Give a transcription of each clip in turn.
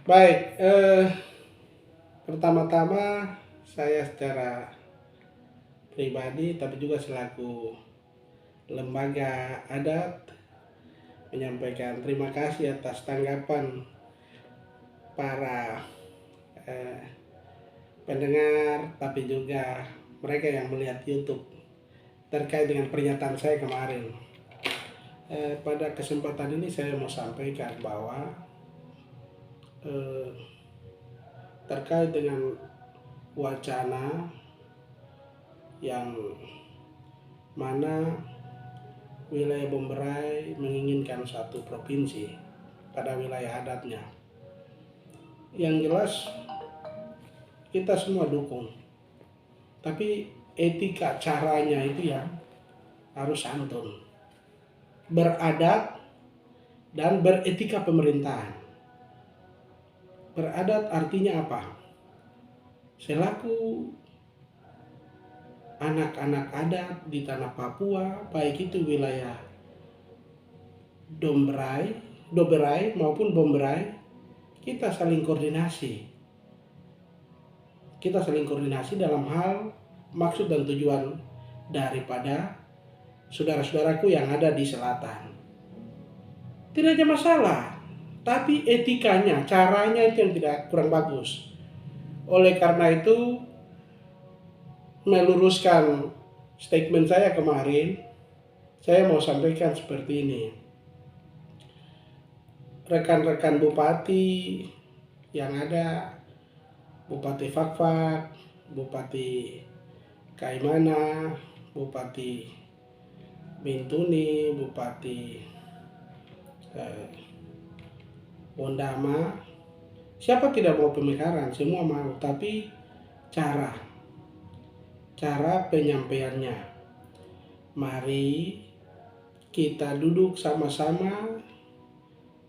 Baik, pertama-tama saya secara pribadi tapi juga selaku lembaga adat menyampaikan terima kasih atas tanggapan para pendengar tapi juga mereka yang melihat YouTube terkait dengan pernyataan saya kemarin. Pada kesempatan ini saya mau sampaikan bahwa terkait dengan wacana yang mana wilayah Bomberai menginginkan satu provinsi pada wilayah adatnya. Yang jelas kita semua dukung, tapi etika caranya itu yang harus santun, beradat dan beretika pemerintahan. Beradat artinya apa? Selaku anak-anak adat di tanah Papua, baik itu wilayah Doberai maupun Bomberai, kita saling koordinasi. Kita saling koordinasi dalam hal maksud dan tujuan daripada saudara-saudaraku yang ada di selatan. Tidak ada masalah, tapi etikanya, caranya itu yang tidak kurang bagus. Oleh karena itu, meluruskan statement saya kemarin, saya mau sampaikan seperti ini. Rekan-rekan bupati yang ada, Bupati Fakfak, Bupati Kaimana, Bupati Bintuni, Bupati Wondama, siapa tidak mau pemekaran, semua mau, tapi cara penyampaiannya. Mari kita duduk sama-sama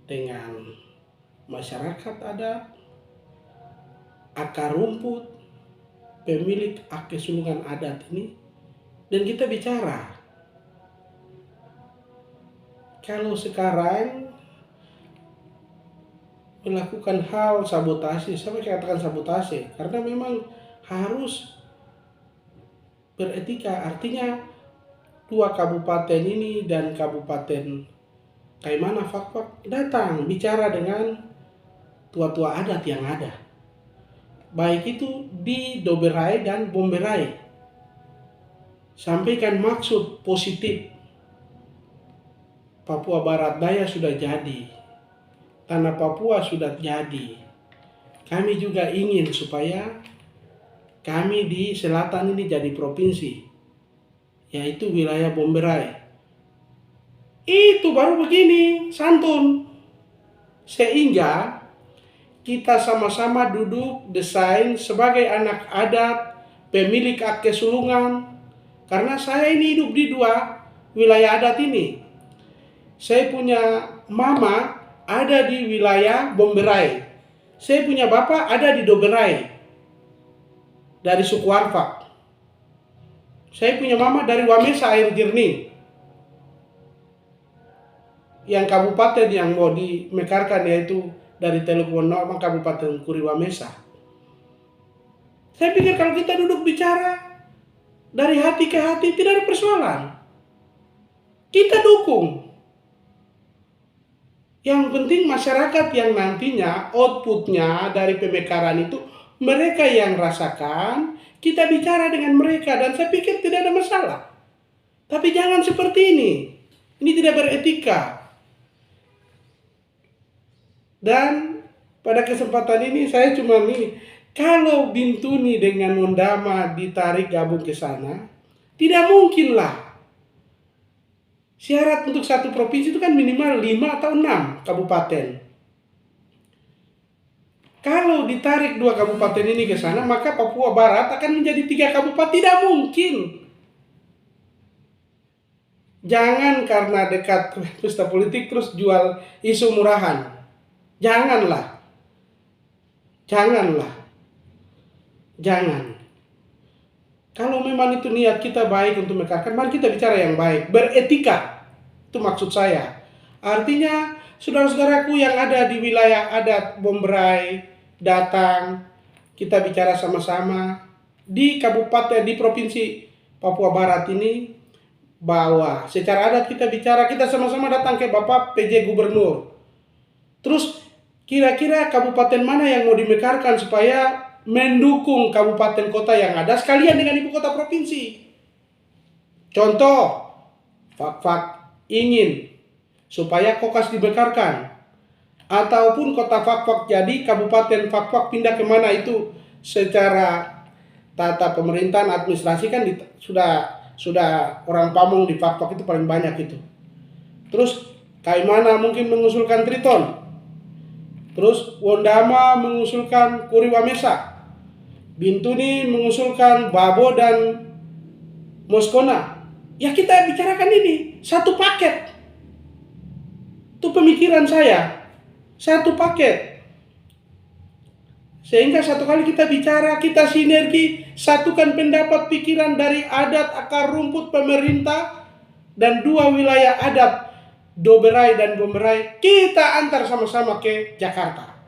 dengan masyarakat adat, akar rumput, pemilik kesulungan adat ini, dan kita bicara. Kalau sekarang melakukan hal sabotase, saya katakan sabotase, karena memang harus beretika, artinya dua kabupaten ini dan kabupaten Kaimana Fakfak datang bicara dengan tua-tua adat yang ada, baik itu di Doberai dan Bomberai, sampaikan maksud positif. Papua Barat Daya sudah jadi, tanah Papua sudah jadi. Kami juga ingin supaya kami di selatan ini jadi provinsi, yaitu wilayah Bomberai. Itu baru begini, santun. Sehingga kita sama-sama duduk desain sebagai anak adat, pemilik hak kesulungan. Karena saya ini hidup di dua wilayah adat ini. Saya punya mama ada di wilayah Bomberai. Saya punya bapak ada di Doberai, dari suku Arfak. Saya punya mama dari Wamesa Air Jernih. Yang kabupaten yang mau dimekarkan yaitu dari Teluk Wonosobo, Kabupaten Kuri Wamesa. Saya pikir kalau kita duduk bicara dari hati ke hati tidak ada persoalan. Kita dukung. Yang penting masyarakat yang nantinya outputnya dari pemekaran itu mereka yang rasakan, kita bicara dengan mereka, dan saya pikir tidak ada masalah. Tapi jangan seperti ini. Ini tidak beretika. Dan pada kesempatan ini saya cuma ini, kalau Bintuni dengan Wondama ditarik gabung ke sana, tidak mungkin lah. Syarat untuk satu provinsi itu kan minimal 5 atau 6 kabupaten. Kalau ditarik 2 kabupaten ini ke sana, maka Papua Barat akan menjadi 3 kabupaten. Tidak mungkin. Jangan karena dekat pesta politik terus jual isu murahan. Janganlah. Jangan. Kalau memang itu niat kita baik untuk mekarkan, mari kita bicara yang baik, beretika. Itu maksud saya. Artinya saudara-saudaraku yang ada di wilayah adat Bombray, datang, kita bicara sama-sama di kabupaten, di provinsi Papua Barat ini, bahwa secara adat kita bicara, kita sama-sama datang ke Bapak PJ Gubernur. Terus kira-kira kabupaten mana yang mau dimekarkan supaya mendukung kabupaten kota yang ada sekalian dengan ibu kota provinsi. Contoh, Fak-Fak ingin supaya Kokas dimekarkan, ataupun kota Fak-Fak jadi kabupaten Fak-Fak pindah kemana, itu secara tata pemerintahan administrasi kan sudah orang Pamong di Fak-Fak itu paling banyak itu. Terus Kaimana mungkin mengusulkan Triton, terus Wondama mengusulkan Kuriwamesa, Bintuni mengusulkan Babo dan Moskona. Ya kita bicarakan ini satu paket. Itu pemikiran saya, satu paket. Sehingga satu kali kita bicara, kita sinergi, satukan pendapat pikiran dari adat akar rumput pemerintah dan dua wilayah adat, Doberai dan Bombray, kita antar sama-sama ke Jakarta.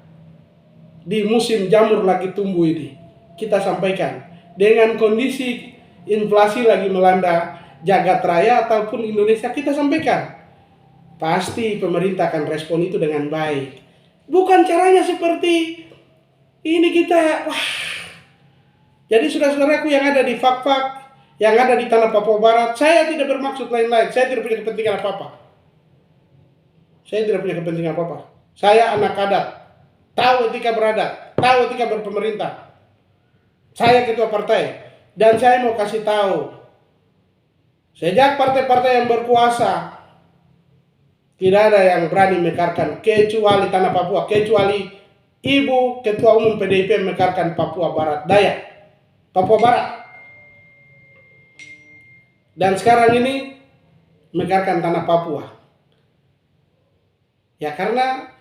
Di musim jamur lagi tumbuh ini, kita sampaikan. Dengan kondisi inflasi lagi melanda jagat raya ataupun Indonesia, kita sampaikan. Pasti pemerintah akan respon itu dengan baik. Bukan caranya seperti ini kita, Jadi saudara-saudaraku yang ada di Fak-Fak, yang ada di tanah Papua Barat, saya tidak bermaksud lain-lain. Saya tidak punya kepentingan apa-apa. Saya anak adat, tahu etika beradat, tahu etika berpemerintah. Saya ketua partai, dan saya mau kasih tahu, sejak partai-partai yang berkuasa, tidak ada yang berani mekarkan kecuali tanah Papua, kecuali Ibu Ketua Umum PDIP mekarkan Papua Barat Daya, Papua Barat. Dan sekarang ini mekarkan tanah Papua. Ya karena,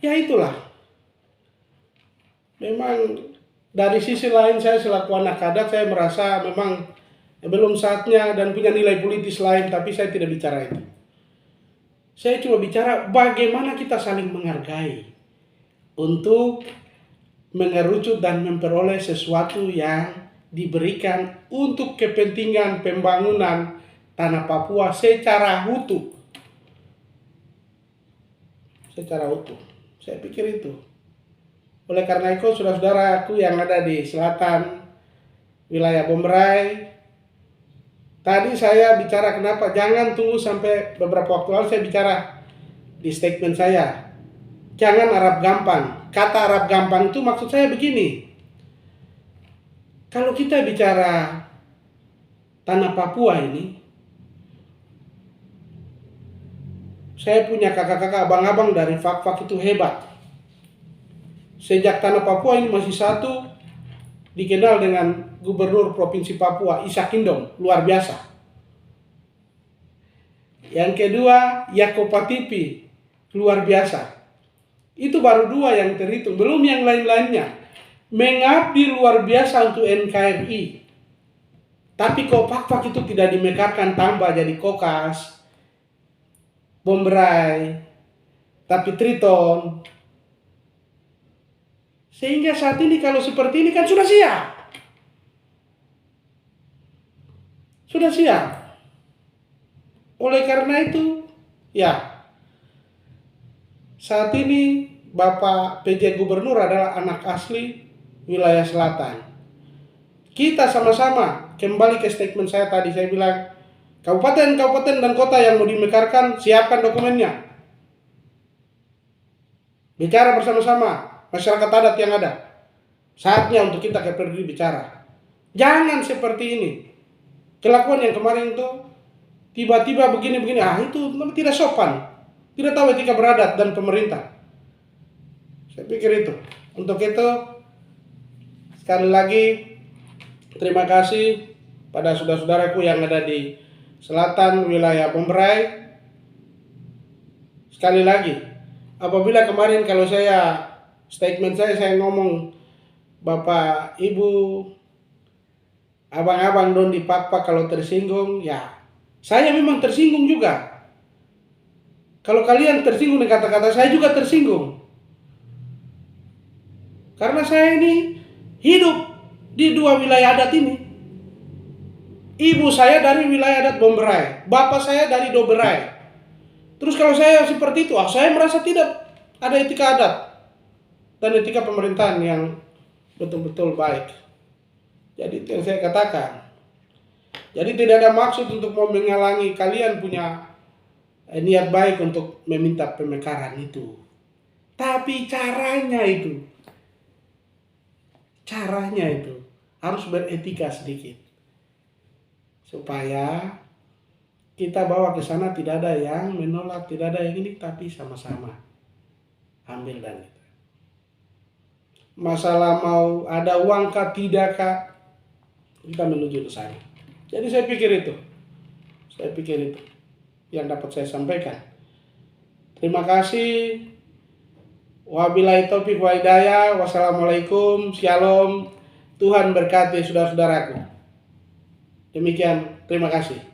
ya itulah. Memang dari sisi lain saya selaku anak adat, saya merasa memang belum saatnya dan punya nilai politis lain, tapi saya tidak bicara itu. Saya cuma bicara bagaimana kita saling menghargai untuk mengerucut dan memperoleh sesuatu yang diberikan untuk kepentingan pembangunan tanah Papua secara utuh. Saya pikir itu. Oleh karena itu, saudara-saudaraku yang ada di selatan wilayah Bombray, tadi saya bicara kenapa jangan tunggu sampai beberapa waktu lalu saya bicara di statement saya. Jangan Arab gampang. Kata Arab gampang itu maksud saya begini. Kalau kita bicara tanah Papua ini, saya punya kakak-kakak, abang-abang dari Fak-Fak itu hebat. Sejak tanah Papua ini masih satu, dikenal dengan Gubernur Provinsi Papua, Ishak Indom, luar biasa. Yang kedua, Yaakob Patipi, luar biasa. Itu baru dua yang terhitung, belum yang lain-lainnya. Mengabdi luar biasa untuk NKRI. Tapi kok Fak-Fak itu tidak dimekarkan tambah jadi Kokas, Bombray, tapi Triton. Sehingga saat ini kalau seperti ini kan sudah siap. Oleh karena itu, ya, saat ini Bapak PJ Gubernur adalah anak asli wilayah selatan. Kita sama-sama, kembali ke statement saya tadi, saya bilang, kabupaten dan kota yang mau dimekarkan, siapkan dokumennya. Bicara bersama-sama, masyarakat adat yang ada. Saatnya untuk kita pergi bicara. Jangan seperti ini. Kelakuan yang kemarin itu, tiba-tiba begini-begini, itu tidak sopan. Tidak tahu etika beradat dan pemerintah. Saya pikir itu. Untuk itu, sekali lagi, terima kasih pada saudara-saudaraku yang ada di selatan wilayah Bombray. Sekali lagi, apabila kemarin kalau statement saya ngomong Bapak, Ibu, abang-abang don di Fak-Fak kalau tersinggung, ya saya memang tersinggung juga. Kalau kalian tersinggung dengan kata-kata saya juga tersinggung. Karena saya ini hidup di dua wilayah adat ini. Ibu saya dari wilayah adat Bomberai, bapak saya dari Doberai. Terus kalau saya seperti itu, saya merasa tidak ada etika adat dan etika pemerintahan yang betul-betul baik. Jadi itu yang saya katakan. Jadi tidak ada maksud untuk mau menghalangi kalian punya niat baik untuk meminta pemekaran itu. Tapi caranya itu harus beretika sedikit. Supaya kita bawa ke sana tidak ada yang menolak, tidak ada yang ini, tapi sama-sama ambil dan itu. Masalah mau ada uang kah tidak kah, kita menuju ke sana. Jadi saya pikir itu yang dapat saya sampaikan. Terima kasih. Wabillahi taufiq wa hidayah. Wassalamualaikum. Shalom. Tuhan berkati saudara-saudaraku. Demikian, terima kasih.